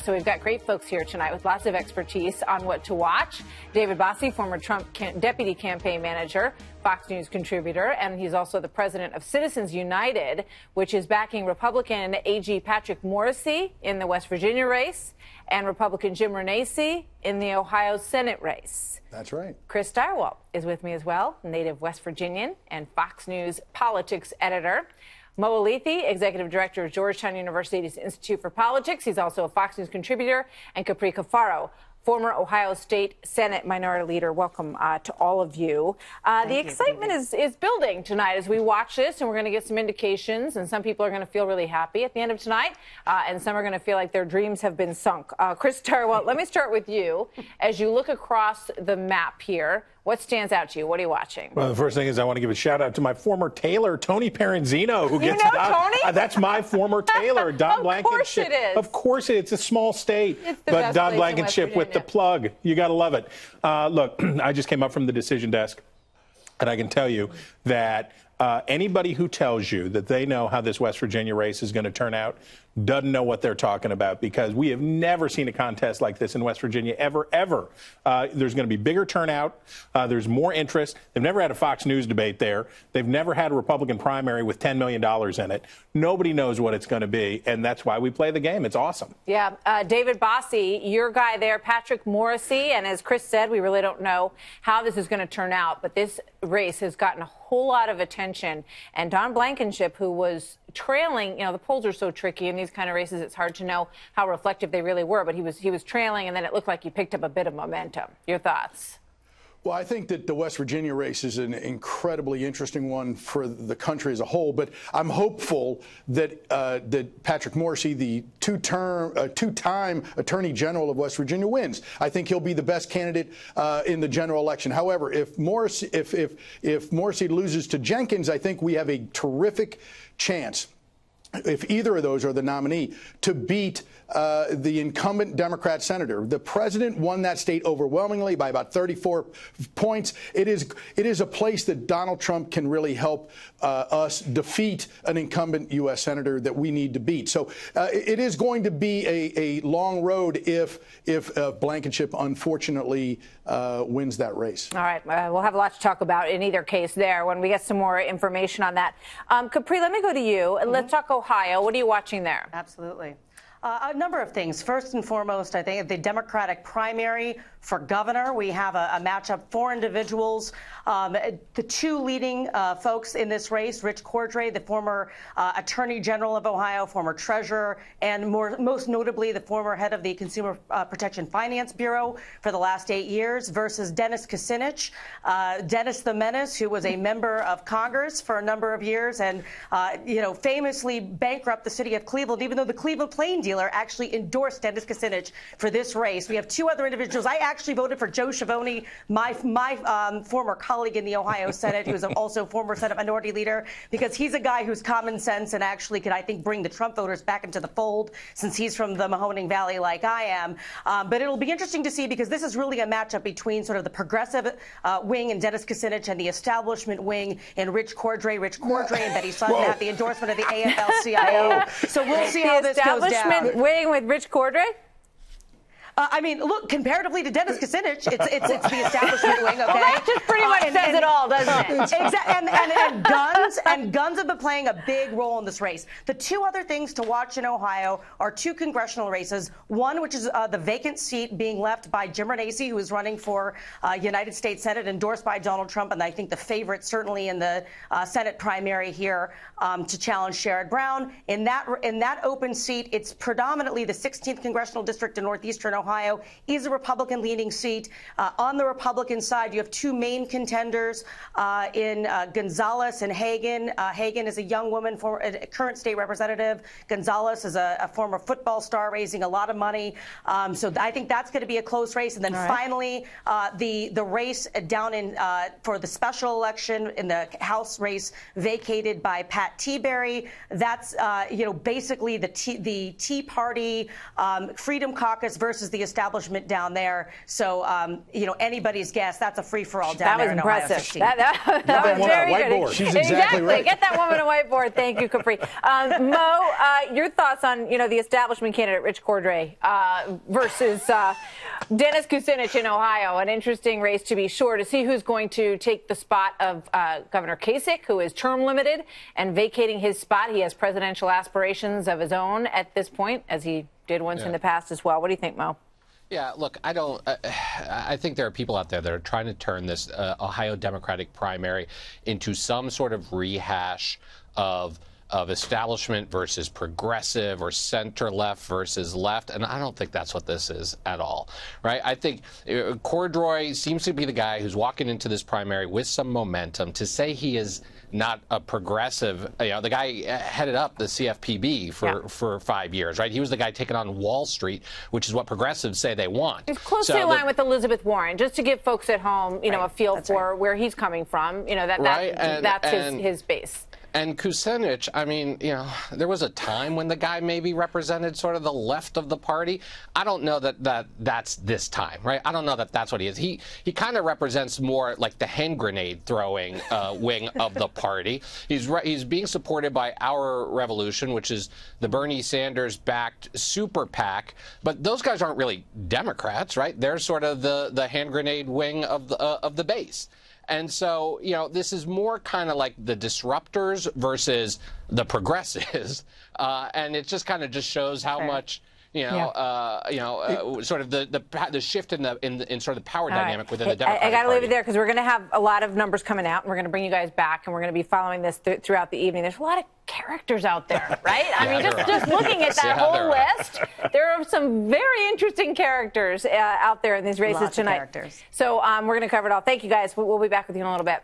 So we've got great folks here tonight with lots of expertise on what to watch. David Bossie, former Trump deputy campaign manager, Fox News contributor, and he's also the president of Citizens United, which is backing Republican AG Patrick Morrisey in the West Virginia race and Republican Jim Renacci in the Ohio Senate race. That's right. Chris Stirewalt is with me as well, native West Virginian and Fox News politics editor. Mo Elleithee, executive director of Georgetown University's Institute for Politics. He's also a Fox News contributor. And Capri Cafaro, former Ohio State Senate minority leader. Welcome to all of you. The excitement is building tonight as we watch this, and we're going to get some indications. And some people are going to feel really happy at the end of tonight, and some are going to feel like their dreams have been sunk. Chris Stirewalt, let me start with you. As you look across the map here, what stands out to you? What are you watching? Well, the first thing is I want to give a shout out to my former tailor, Tony Peranzino, who gets Tony? That's my former tailor, Don Blankenship. Of course it is. Of course it is. It's a small state. It's the but best Don place in Blankenship West with the plug. You got to love it. Look, I just came up from the decision desk, and I can tell you that anybody who tells you that they know how this West Virginia race is going to turn out doesn't know what they're talking about, because we have never seen a contest like this in West Virginia, ever. There's going to be bigger turnout. There's more interest. They've never had a Fox News debate there. They've never had a Republican primary with $10 million in it. Nobody knows what it's going to be, and that's why we play the game. It's awesome. Yeah. David Bossie, your guy there, Patrick Morrisey, and as Chris said, we really don't know how this is going to turn out, but this race has gotten a whole lot of attention. And Don Blankenship, who was trailing, the polls are so tricky in these kind of races, it's hard to know how reflective they really were, but he was trailing, and then it looked like he picked up a bit of momentum. Your thoughts? Well, I think that the West Virginia race is an incredibly interesting one for the country as a whole. But I'm hopeful that that Patrick Morrisey, the two-time Attorney General of West Virginia, wins. I think he'll be the best candidate in the general election. However, if Morrisey loses to Jenkins, I think we have a terrific chance, if either of those are the nominee, to beat the incumbent Democrat senator. The president won that state overwhelmingly by about 34 points. It is a place that Donald Trump can really help us defeat an incumbent U.S. senator that we need to beat. So it is going to be a long road if Blankenship unfortunately wins that race. All right. We'll have a lot to talk about in either case there when we get some more information on that. Capri, let me go to you. Let's talk Ohio. What are you watching there? Absolutely. A number of things. First and foremost, I think the Democratic primary for governor, we have a matchup for individuals. The two leading folks in this race, Rich Cordray, the former Attorney General of Ohio, former treasurer, and most notably the former head of the Consumer Protection Finance Bureau for the last 8 years, versus Dennis Kucinich, Dennis the Menace, who was a member of Congress for a number of years and, famously bankrupt the city of Cleveland, even though the Cleveland Plain Dealer actually endorsed Dennis Kucinich for this race. We have two other individuals. I actually voted for Joe Schiavone, my former colleague in the Ohio Senate, who's also former Senate Minority Leader, because he's a guy who's common sense and actually could, I think, bring the Trump voters back into the fold, since he's from the Mahoning Valley like I am. But it'll be interesting to see, because this is really a matchup between sort of the progressive wing and Dennis Kucinich and the establishment wing and Rich Cordray. Rich Cordray and Betty Sutton have the endorsement of the AFL-CIO. So we'll see how this goes down. Waiting with Rich Cordray? Look, comparatively to Dennis Kucinich, it's the establishment wing, okay? Well, that just pretty much says it all, doesn't it? Exactly. And guns have been playing a big role in this race. The two other things to watch in Ohio are two congressional races. One, which is the vacant seat being left by Jim Renacci, who is running for United States Senate, endorsed by Donald Trump, and I think the favorite certainly in the Senate primary here to challenge Sherrod Brown. In that open seat, it's predominantly the 16th congressional district in northeastern Ohio is a Republican-leaning seat. On the Republican side, you have two main contenders in Gonzalez and Hagan. Hagan is a young woman, a current state representative. Gonzalez is a former football star, raising a lot of money. So I think that's going to be a close race. And then finally, the race down in for the special election in the House race vacated by Pat Tiberi. That's basically the Tea Party Freedom Caucus versus the the establishment down there. So, anybody's guess. That's a free-for-all down there in Ohio 16. That was impressive. That was very good. She's exactly right. Get that woman a whiteboard. Thank you, Capri. Mo, your thoughts on the establishment candidate Rich Cordray versus Dennis Kucinich in Ohio? An interesting race to be sure, to see who's going to take the spot of Governor Kasich, who is term limited and vacating his spot. He has presidential aspirations of his own at this point, as he did once in the past as well. What do you think, Mo? Yeah, look, I think there are people out there that are trying to turn this Ohio Democratic primary into some sort of rehash of establishment versus progressive or center left versus left. And I don't think that's what this is at all, right? I think Cordray seems to be the guy who's walking into this primary with some momentum. To say he is not a progressive, the guy headed up the CFPB for 5 years, right? He was the guy taking on Wall Street, which is what progressives say they want. It's closely aligned with Elizabeth Warren, just to give folks at home, a feel for where he's coming from. That's his base. And Kucinich, I mean, there was a time when the guy maybe represented sort of the left of the party. I don't know that's this time, right? I don't know that that's what he is. He kind of represents more like the hand grenade throwing wing of the party. He's being supported by Our Revolution, which is the Bernie Sanders-backed super PAC. But those guys aren't really Democrats, right? They're sort of the hand grenade wing of the base. And so, this is more kind of like the disruptors versus the progressives. And it just kind of shows how much, sort of the shift in sort of the power dynamic within the Democratic I got to leave Party. it there, because we're going to have a lot of numbers coming out, and we're going to bring you guys back, and we're going to be following this throughout the evening. There's a lot of characters out there, right? I mean, just looking at that whole list, there are some very interesting characters out there in these races tonight. So we're going to cover it all. Thank you, guys. We'll be back with you in a little bit.